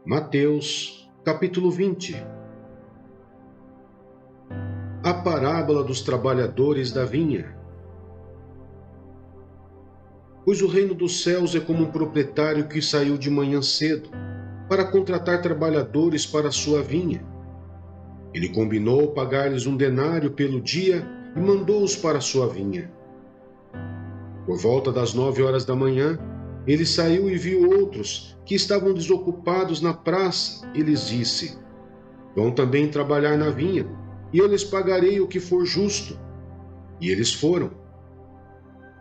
Mateus, capítulo 20. A parábola dos trabalhadores da vinha. Pois o reino dos céus é como um proprietário que saiu de manhã cedo para contratar trabalhadores para a sua vinha. Ele combinou pagar-lhes 1 denário pelo dia e mandou-os para a sua vinha. Por volta das 9 horas da manhã, ele saiu e viu outros que estavam desocupados na praça e lhes disse: Vão também trabalhar na vinha, e eu lhes pagarei o que for justo. E eles foram.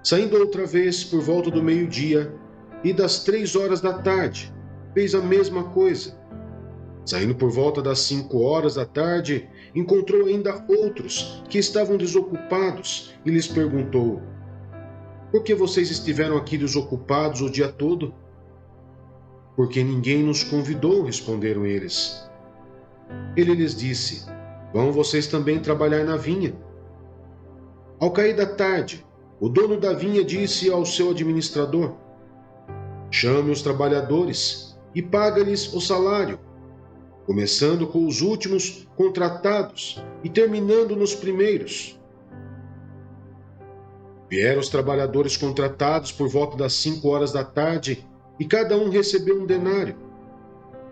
Saindo outra vez por volta do meio-dia e das 3 horas da tarde, fez a mesma coisa. Saindo por volta das 5 horas da tarde, encontrou ainda outros que estavam desocupados e lhes perguntou: Por que vocês estiveram aqui desocupados o dia todo? Porque ninguém nos convidou, responderam eles. Ele lhes disse: Vão vocês também trabalhar na vinha. Ao cair da tarde, o dono da vinha disse ao seu administrador: Chame os trabalhadores e paga-lhes o salário, começando com os últimos contratados e terminando nos primeiros. Vieram os trabalhadores contratados por volta das 5 horas da tarde e cada um recebeu 1 denário.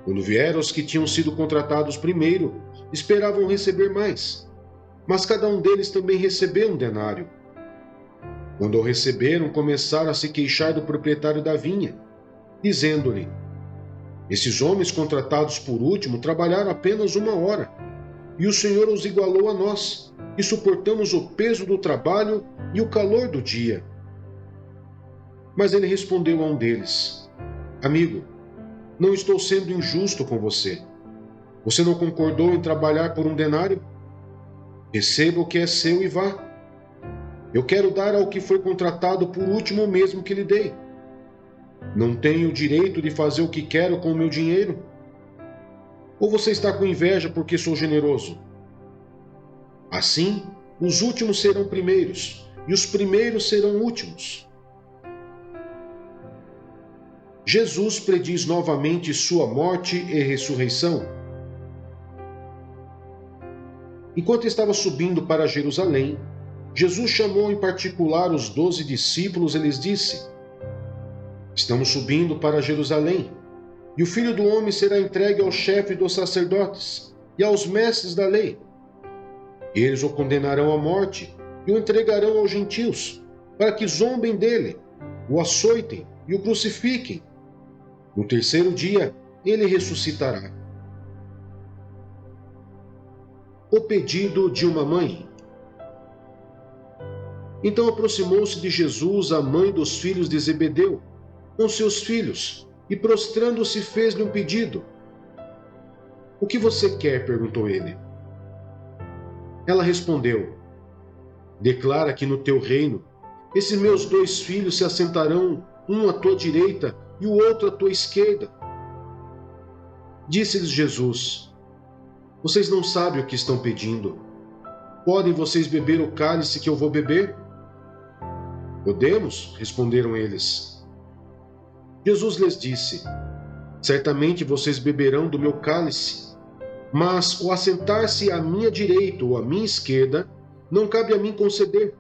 Quando vieram os que tinham sido contratados primeiro, esperavam receber mais, mas cada um deles também recebeu 1 denário. Quando o receberam, começaram a se queixar do proprietário da vinha, dizendo-lhe: Esses homens contratados por último trabalharam apenas 1 hora, e o Senhor os igualou a nós, e suportamos o peso do trabalho e o calor do dia. Mas ele respondeu a um deles: Amigo, não estou sendo injusto com você. Você não concordou em trabalhar por 1 denário? Receba o que é seu e vá. Eu quero dar ao que foi contratado por último o mesmo que lhe dei. Não tenho o direito de fazer o que quero com o meu dinheiro? Ou você está com inveja porque sou generoso? Assim, os últimos serão primeiros, e os primeiros serão últimos. Jesus prediz novamente sua morte e ressurreição. Enquanto estava subindo para Jerusalém, Jesus chamou em particular os 12 discípulos e lhes disse: Estamos subindo para Jerusalém, e o Filho do Homem será entregue ao chefe dos sacerdotes e aos mestres da lei. Eles o condenarão à morte e o entregarão aos gentios, para que zombem dele, o açoitem e o crucifiquem. No 3º dia, ele ressuscitará. O pedido de uma mãe. Então aproximou-se de Jesus a mãe dos filhos de Zebedeu, com seus filhos, e prostrando-se fez-lhe um pedido. O que você quer? Perguntou ele. Ela respondeu: Declara que no teu reino, esses meus 2 filhos se assentarão, um à tua direita e o outro à tua esquerda. Disse-lhes Jesus: Vocês não sabem o que estão pedindo. Podem vocês beber o cálice que eu vou beber? Podemos, responderam eles. Jesus lhes disse: Certamente vocês beberão do meu cálice, mas o assentar-se à minha direita ou à minha esquerda não cabe a mim conceder.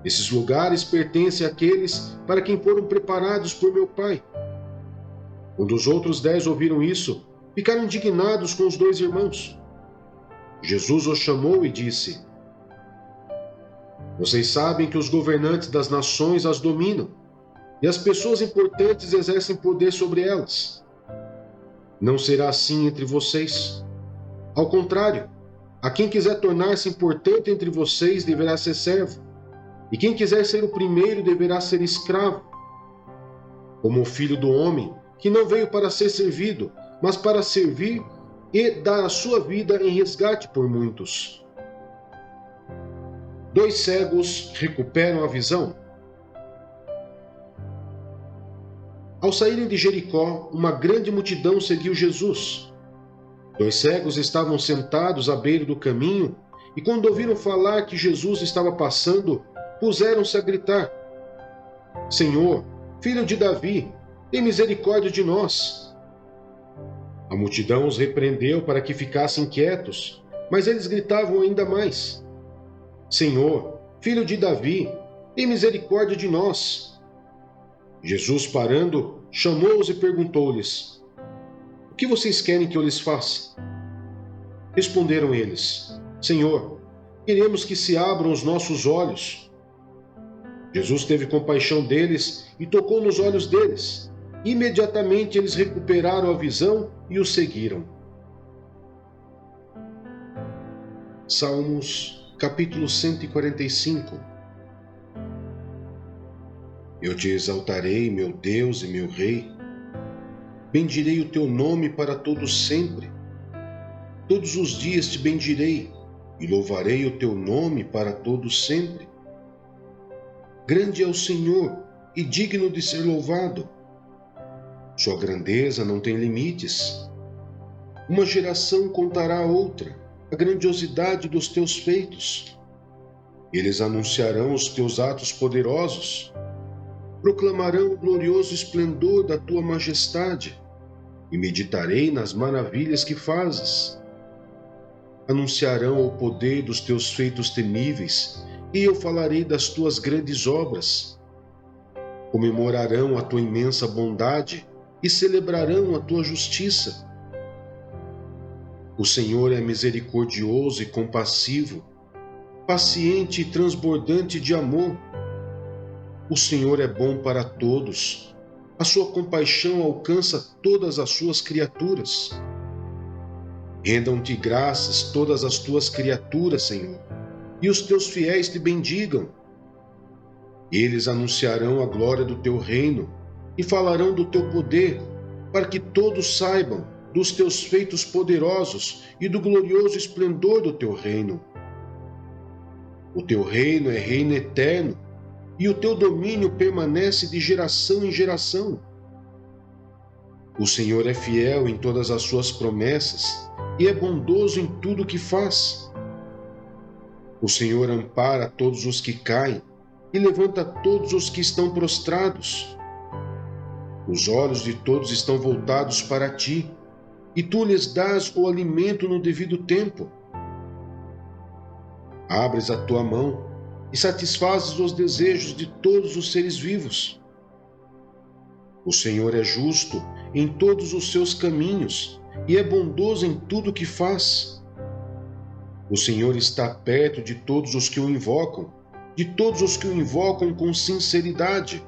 Esses lugares pertencem àqueles para quem foram preparados por meu Pai. Quando os outros 10 ouviram isso, ficaram indignados com os 2 irmãos. Jesus os chamou e disse: Vocês sabem que os governantes das nações as dominam, e as pessoas importantes exercem poder sobre elas. Não será assim entre vocês. Ao contrário, a quem quiser tornar-se importante entre vocês deverá ser servo, e quem quiser ser o primeiro deverá ser escravo. Como o Filho do Homem, que não veio para ser servido, mas para servir e dar a sua vida em resgate por muitos. 2 cegos recuperam a visão. Ao saírem de Jericó, uma grande multidão seguiu Jesus. 2 cegos estavam sentados à beira do caminho e, quando ouviram falar que Jesus estava passando, puseram-se a gritar: Senhor, filho de Davi, tem misericórdia de nós. A multidão os repreendeu para que ficassem quietos, mas eles gritavam ainda mais: Senhor, filho de Davi, tem misericórdia de nós. Jesus, parando, chamou-os e perguntou-lhes: O que vocês querem que eu lhes faça? Responderam eles: Senhor, queremos que se abram os nossos olhos. Jesus teve compaixão deles e tocou nos olhos deles. Imediatamente eles recuperaram a visão e o seguiram. Salmos, capítulo 145. Eu te exaltarei, meu Deus e meu Rei. Bendirei o teu nome para todo sempre. Todos os dias te bendirei e louvarei o teu nome para todo sempre. Grande é o Senhor e digno de ser louvado. Sua grandeza não tem limites. Uma geração contará a outra a grandiosidade dos teus feitos. Eles anunciarão os teus atos poderosos, proclamarão o glorioso esplendor da tua majestade, e meditarei nas maravilhas que fazes. Anunciarão o poder dos teus feitos temíveis, e eu falarei das tuas grandes obras. Comemorarão a tua imensa bondade e celebrarão a tua justiça. O Senhor é misericordioso e compassivo, paciente e transbordante de amor. O Senhor é bom para todos. A sua compaixão alcança todas as suas criaturas. Rendam-te graças todas as tuas criaturas, Senhor, e os teus fiéis te bendigam. Eles anunciarão a glória do teu reino e falarão do teu poder, para que todos saibam dos teus feitos poderosos e do glorioso esplendor do teu reino. O teu reino é reino eterno, e o teu domínio permanece de geração em geração. O Senhor é fiel em todas as suas promessas e é bondoso em tudo o que faz. O Senhor ampara todos os que caem e levanta todos os que estão prostrados. Os olhos de todos estão voltados para ti, e tu lhes dás o alimento no devido tempo. Abres a tua mão e satisfazes os desejos de todos os seres vivos. O Senhor é justo em todos os seus caminhos e é bondoso em tudo que faz. O Senhor está perto de todos os que o invocam, de todos os que o invocam com sinceridade.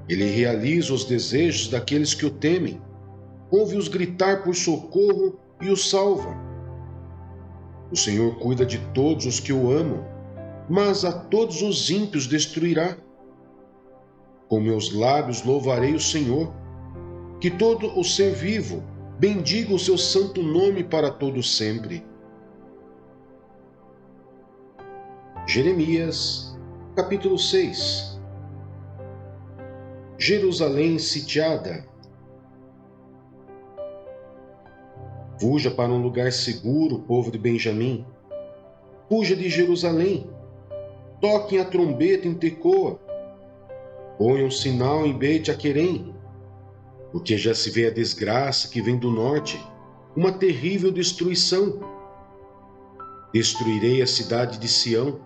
Ele realiza os desejos daqueles que o temem, ouve-os gritar por socorro e os salva. O Senhor cuida de todos os que o amam, mas a todos os ímpios destruirá. Com meus lábios louvarei o Senhor, que todo o ser vivo bendiga o seu santo nome para todo sempre. Jeremias, capítulo 6. Jerusalém sitiada. Fuja para um lugar seguro, povo de Benjamim. Fuja de Jerusalém. Toquem a trombeta em Tecoa. Ponham um sinal em Beit-Aquerem, porque já se vê a desgraça que vem do norte, uma terrível destruição. Destruirei a cidade de Sião.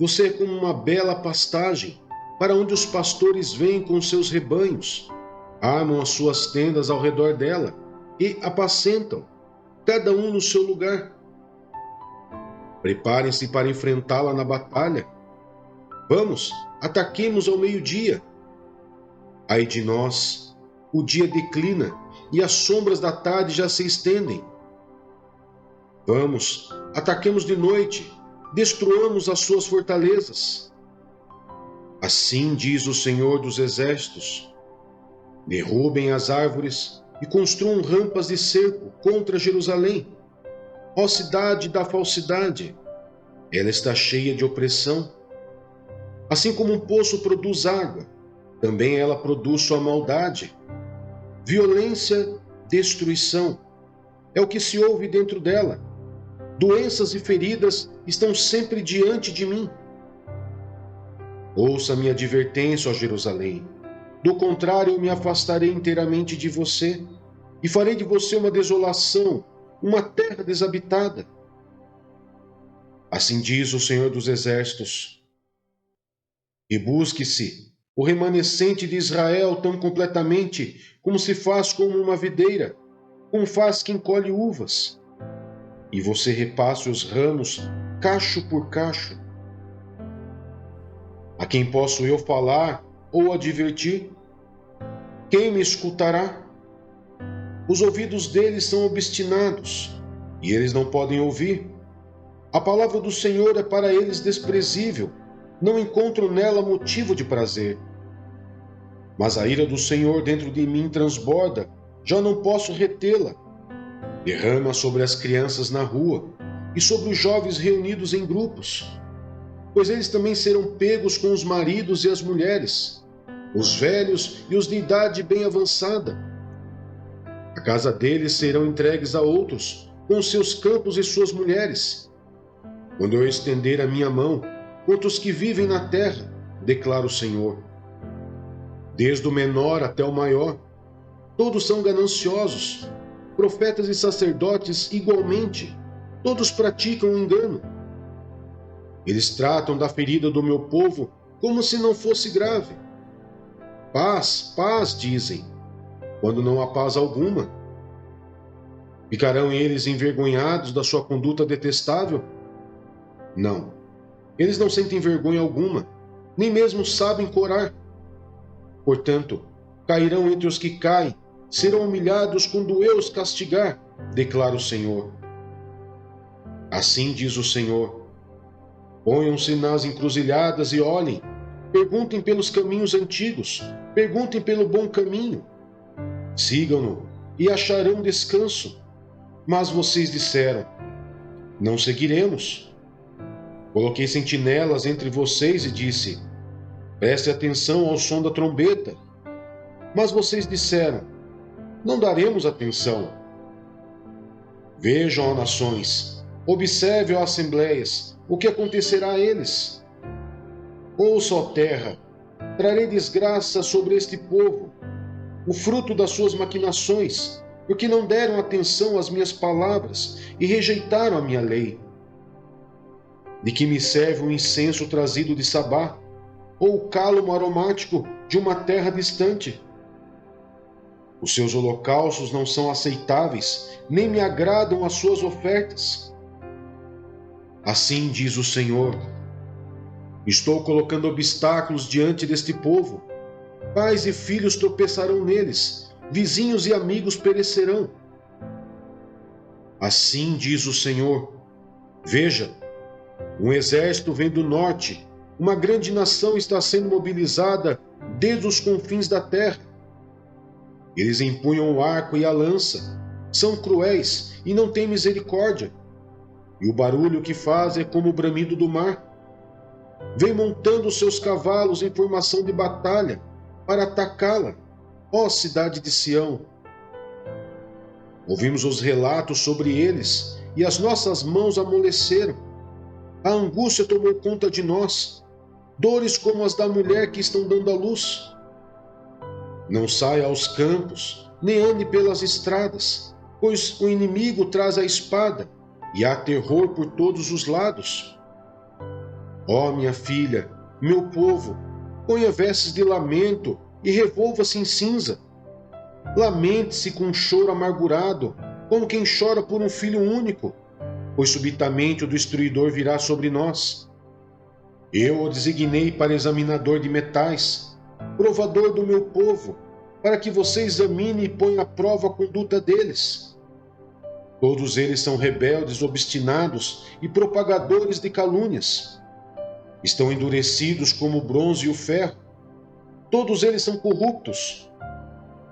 Você é como uma bela pastagem, para onde os pastores vêm com seus rebanhos, armam as suas tendas ao redor dela e apacentam, cada um no seu lugar. Preparem-se para enfrentá-la na batalha. Vamos, ataquemos ao meio-dia. Ai de nós, o dia declina e as sombras da tarde já se estendem. Vamos, ataquemos de noite, destruamos as suas fortalezas. Assim diz o Senhor dos Exércitos: derrubem as árvores e construam rampas de cerco contra Jerusalém. Ó cidade da falsidade, ela está cheia de opressão. Assim como um poço produz água, também ela produz sua maldade. Violência, destruição, é o que se ouve dentro dela. Doenças e feridas estão sempre diante de mim. Ouça minha advertência, ó Jerusalém. Do contrário, eu me afastarei inteiramente de você. e farei de você uma desolação, uma terra desabitada. Assim diz o Senhor dos Exércitos. E busque-se o remanescente de Israel tão completamente como se faz com uma videira, como faz quem colhe uvas. E você repasse os ramos, cacho por cacho. A quem posso eu falar ou advertir? Quem me escutará? Os ouvidos deles são obstinados, e eles não podem ouvir. A palavra do Senhor é para eles desprezível, não encontro nela motivo de prazer. Mas a ira do Senhor dentro de mim transborda, já não posso retê-la. Derrama sobre as crianças na rua e sobre os jovens reunidos em grupos, pois eles também serão pegos com os maridos e as mulheres, os velhos e os de idade bem avançada. A casa deles serão entregues a outros, com os seus campos e suas mulheres. Quando eu estender a minha mão contra os que vivem na terra, declara o Senhor. Desde o menor até o maior, todos são gananciosos, profetas e sacerdotes igualmente, todos praticam o engano. Eles tratam da ferida do meu povo como se não fosse grave. Paz, paz, dizem, quando não há paz alguma. Ficarão eles envergonhados da sua conduta detestável? Não, eles não sentem vergonha alguma, nem mesmo sabem corar. Portanto, cairão entre os que caem, serão humilhados quando eu os castigar, declara o Senhor. Assim diz o Senhor. Ponham-se nas encruzilhadas e olhem, perguntem pelos caminhos antigos, perguntem pelo bom caminho. Sigam-no e acharão descanso. Mas vocês disseram, não seguiremos. Coloquei sentinelas entre vocês e disse, preste atenção ao som da trombeta. Mas vocês disseram, não daremos atenção. Vejam, ó nações, observe, ó assembleias, o que acontecerá a eles. Ouça, ó terra, trarei desgraça sobre este povo, o fruto das suas maquinações, porque não deram atenção às minhas palavras e rejeitaram a minha lei. De que me serve o incenso trazido de Sabá, ou o cálamo aromático de uma terra distante? Os seus holocaustos não são aceitáveis, nem me agradam as suas ofertas. Assim diz o Senhor, estou colocando obstáculos diante deste povo. Pais e filhos tropeçarão neles, vizinhos e amigos perecerão. Assim diz o Senhor, veja, um exército vem do norte, uma grande nação está sendo mobilizada desde os confins da terra. Eles empunham o arco e a lança, são cruéis e não têm misericórdia, e o barulho que faz é como o bramido do mar. Vem montando seus cavalos em formação de batalha para atacá-la, ó cidade de Sião. Ouvimos os relatos sobre eles e as nossas mãos amoleceram. A angústia tomou conta de nós, dores como as da mulher que estão dando à luz. Não saia aos campos, nem ande pelas estradas, pois o inimigo traz a espada e há terror por todos os lados. Ó minha filha, meu povo, ponha vestes de lamento e revolva-se em cinza. Lamente-se com um choro amargurado, como quem chora por um filho único, pois subitamente o destruidor virá sobre nós. Eu o designei para examinador de metais, provador do meu povo, para que você examine e ponha à prova a conduta deles. Todos eles são rebeldes, obstinados e propagadores de calúnias. Estão endurecidos como o bronze e o ferro. Todos eles são corruptos.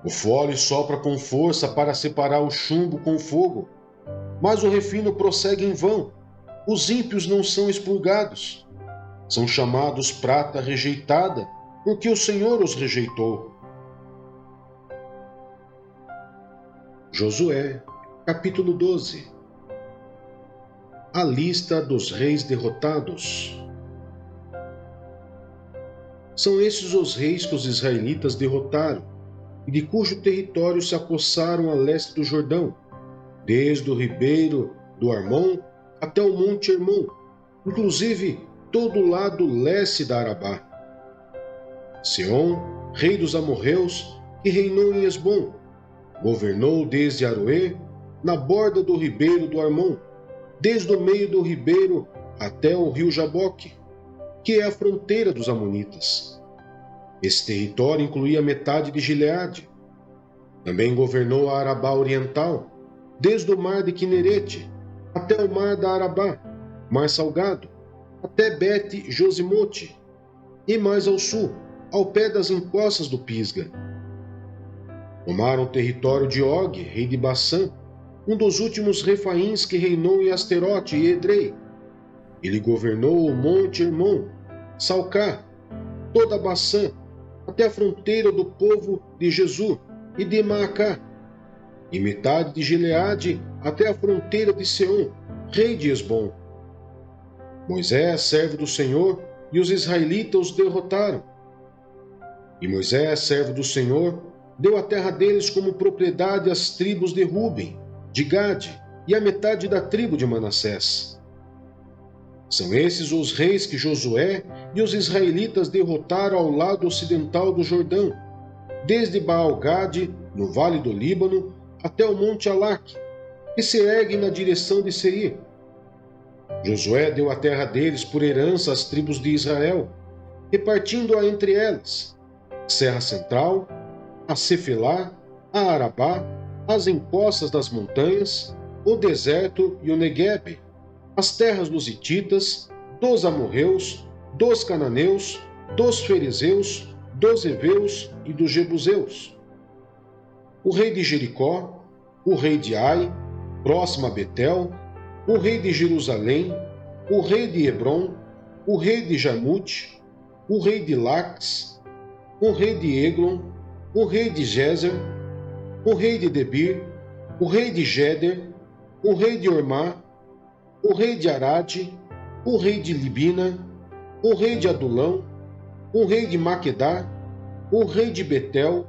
O fole sopra com força para separar o chumbo com o fogo, mas o refino prossegue em vão. Os ímpios não são expurgados. São chamados prata rejeitada, porque o Senhor os rejeitou. Josué, capítulo 12. A lista dos reis derrotados. São esses os reis que os israelitas derrotaram, e de cujo território se apossaram a leste do Jordão, desde o ribeiro do Armon até o monte Hermon, inclusive todo o lado leste da Arabá. Seom, rei dos amorreus, que reinou em Esbom, governou desde Aroê, na borda do ribeiro do Armon, desde o meio do ribeiro até o rio Jaboque, que é a fronteira dos amonitas. Esse território incluía metade de Gileade. Também governou a Arabá Oriental, desde o mar de Quinerete até o mar da Arabá, mar salgado, até Bet-Josimote, e mais ao sul, ao pé das encostas do Pisga. Tomaram o território de Og, rei de Bassã, um dos últimos refaíns que reinou em Asterote e Edrei. Ele governou o monte Hermon, Salcá, toda Bassã, até a fronteira do povo de Jesur e de Maacá, e metade de Gileade até a fronteira de Seom, rei de Esbom. Moisés, servo do Senhor, e os israelitas os derrotaram. E Moisés, servo do Senhor, deu a terra deles como propriedade às tribos de Ruben, de Gade e a metade da tribo de Manassés. São esses os reis que Josué e os israelitas derrotaram ao lado ocidental do Jordão, desde Baal-Gade, no vale do Líbano, até o monte Alaque, que se ergue na direção de Seir. Josué deu a terra deles por herança às tribos de Israel, repartindo-a entre elas: a Serra Central, a Cefelá, a Arabá, as encostas das montanhas, o deserto e o Neguebe, as terras dos hititas, dos amorreus, dos cananeus, dos fariseus, dos heveus e dos jebuseus. O rei de Jericó, o rei de Ai, próximo a Betel, o rei de Jerusalém, o rei de Hebron, o rei de Jarmute, o rei de Laques, o rei de Eglon, o rei de Gezer, o rei de Debir, o rei de Geder, o rei de Ormá, o rei de Arade, o rei de Libina, o rei de Adulão, o rei de Maquedá, o rei de Betel,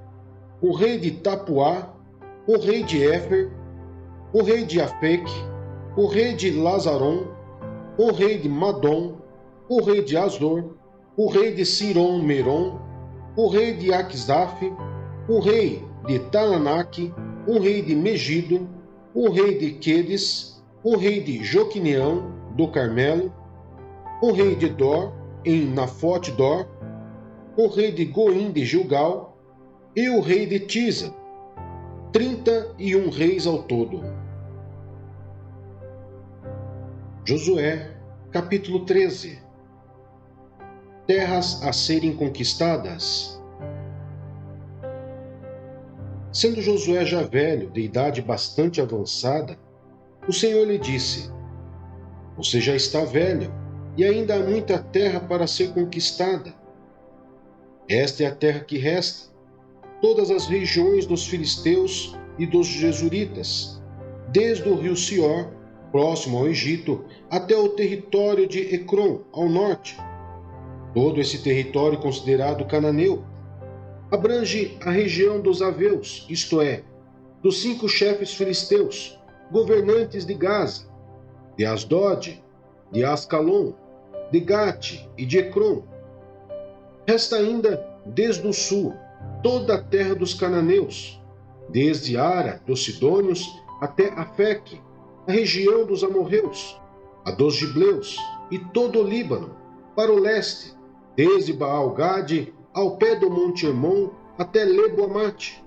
o rei de Tapuá, o rei de Éfer, o rei de Afeque, o rei de Lazaron, o rei de Madom, o rei de Azor, o rei de Siron-Meron, o rei de Aquisaf, o rei de Taanaque, o rei de Megido, o rei de Quedes, o rei de Joquineão, do Carmelo, o rei de Dor, em Nafote-Dor, o rei de Goim de Gilgal e o rei de Tisa, 31 reis ao todo. Josué, capítulo 13. Terras a serem conquistadas. Sendo Josué já velho, de idade bastante avançada, o Senhor lhe disse: Você já está velho, e ainda há muita terra para ser conquistada. Esta é a terra que resta, todas as regiões dos filisteus e dos jesuritas, desde o rio Sior, próximo ao Egito, até o território de Ecrom, ao norte. Todo esse território considerado cananeu abrange a região dos Aveus, isto é, dos 5 chefes filisteus, governantes de Gaza, de Asdod, de Ascalon, de Gate e de Ecrom. Resta ainda, desde o sul, toda a terra dos cananeus, desde Ara, dos Sidônios, até Afeque, a região dos amorreus, a dos gibleus e todo o Líbano, para o leste, desde Baal-Gade ao pé do monte Hermon até Lebo-Amate.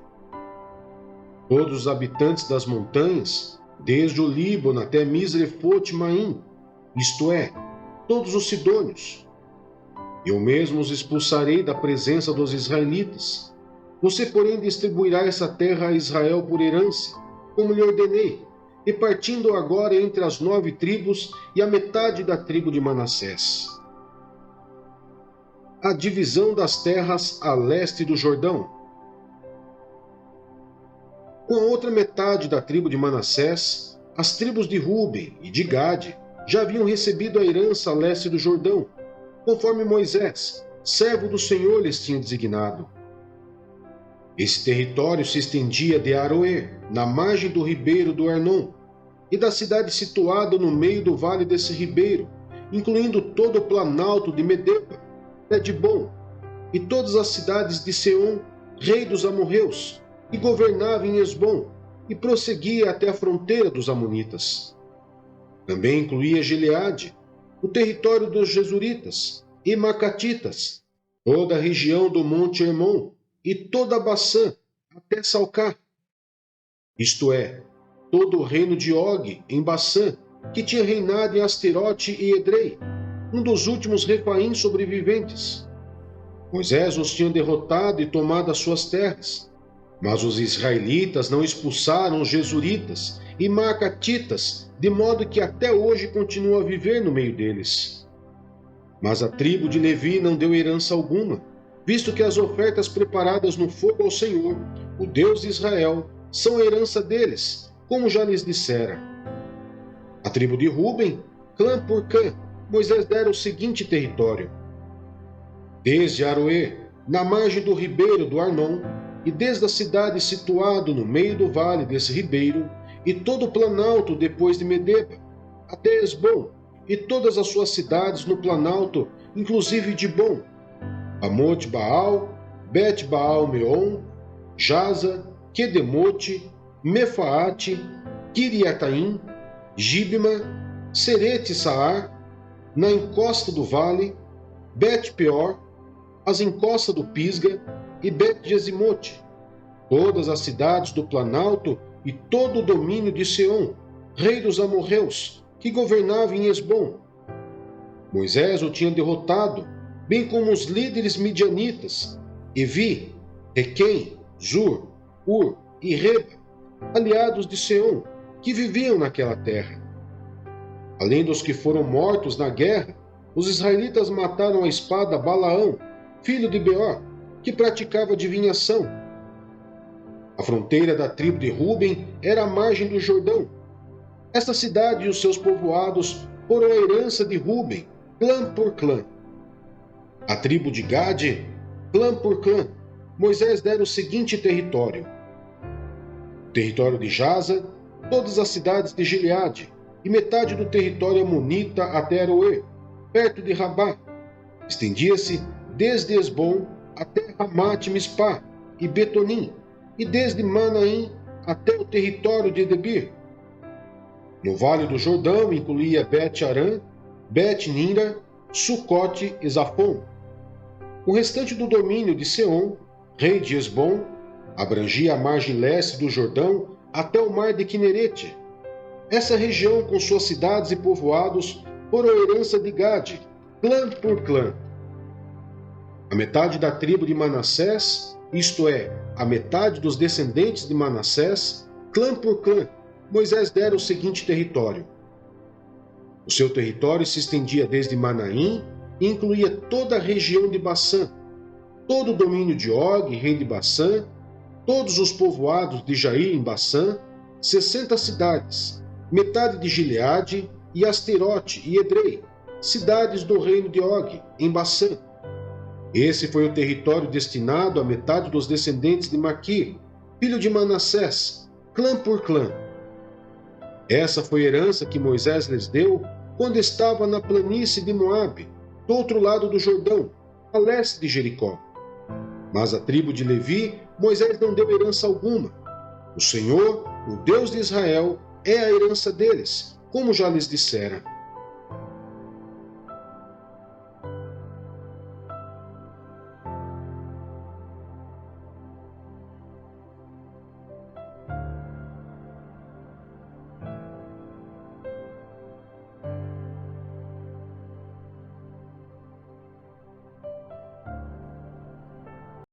Todos os habitantes das montanhas, desde o Líbano até Misrefote-Maim, isto é, todos os sidônios. Eu mesmo os expulsarei da presença dos israelitas. Você, porém, distribuirá essa terra a Israel por herança, como lhe ordenei, repartindo agora entre as 9 tribos e a metade da tribo de Manassés. A divisão das terras a leste do Jordão. Com a outra metade da tribo de Manassés, as tribos de Ruben e de Gade já haviam recebido a herança a leste do Jordão, conforme Moisés, servo do Senhor, lhes tinha designado. Esse território se estendia de Aroer, na margem do ribeiro do Arnon, e da cidade situada no meio do vale desse ribeiro, incluindo todo o planalto de Medeba, Edbom, e todas as cidades de Seom, rei dos amorreus, que governava em Esbom, e prosseguia até a fronteira dos amonitas. Também incluía Gileade, o território dos Jesuritas e Macatitas, toda a região do Monte Hermon e toda a Baçã, até Salcá. Isto é, todo o reino de Og em Baçã, que tinha reinado em Asterote e Edrei, um dos últimos Refaim sobreviventes. Moisés os tinha derrotado e tomado as suas terras, mas os israelitas não expulsaram os Jesuritas e Maacatitas, de modo que até hoje continuam a viver no meio deles. Mas a tribo de Levi não deu herança alguma, visto que as ofertas preparadas no fogo ao Senhor, o Deus de Israel, são a herança deles, como já lhes dissera. A tribo de Ruben, clã por clã, Moisés dera o seguinte território: desde Aroê, na margem do ribeiro do Arnon, e desde a cidade situada no meio do vale desse ribeiro, e todo o planalto depois de Medeba, até Esbom, e todas as suas cidades no planalto, inclusive Dibom, Amot Baal, Bet Baal Meon, Jaza, Quedemote, Mefaate, Kiriataim, Gibma, Serete Saar, na encosta do vale, Bet Peor, as encostas do Pisga e Bet Gesimote, todas as cidades do planalto e todo o domínio de Seom, rei dos amorreus, que governava em Esbom. Moisés o tinha derrotado, bem como os líderes midianitas, Evi, Requem, Zur, Ur e Reba, aliados de Seom, que viviam naquela terra. Além dos que foram mortos na guerra, os israelitas mataram à espada Balaão, filho de Beor, que praticava adivinhação. A fronteira da tribo de Ruben era a margem do Jordão. Esta cidade e os seus povoados foram a herança de Ruben, clã por clã. A tribo de Gade, clã por clã, Moisés dera o seguinte território: o território de Jaza, todas as cidades de Gileade, e metade do território amonita até Aroê, perto de Rabá. Estendia-se desde Esbom até Ramate-Mispá e Betonim, e desde Manaim até o território de Debir. No Vale do Jordão incluía Bet-Arã, Bet-Nira, Sucote e Zafon. O restante do domínio de Seom, rei de Esbom, abrangia a margem leste do Jordão até o mar de Quinerete. Essa região, com suas cidades e povoados, foram a herança de Gade, clã por clã. A metade da tribo de Manassés, isto é, a metade dos descendentes de Manassés, clã por clã, Moisés dera o seguinte território. O seu território se estendia desde Manaim e incluía toda a região de Baçã, todo o domínio de Og, rei de Baçã, todos os povoados de Jair em Baçã, 60 cidades, metade de Gileade e Asterote e Edrei, cidades do reino de Og, em Baçã. Esse foi o território destinado à metade dos descendentes de Maquir, filho de Manassés, clã por clã. Essa foi a herança que Moisés lhes deu quando estava na planície de Moabe, do outro lado do Jordão, a leste de Jericó. Mas a tribo de Levi, Moisés não deu herança alguma. O Senhor, o Deus de Israel, é a herança deles, como já lhes dissera.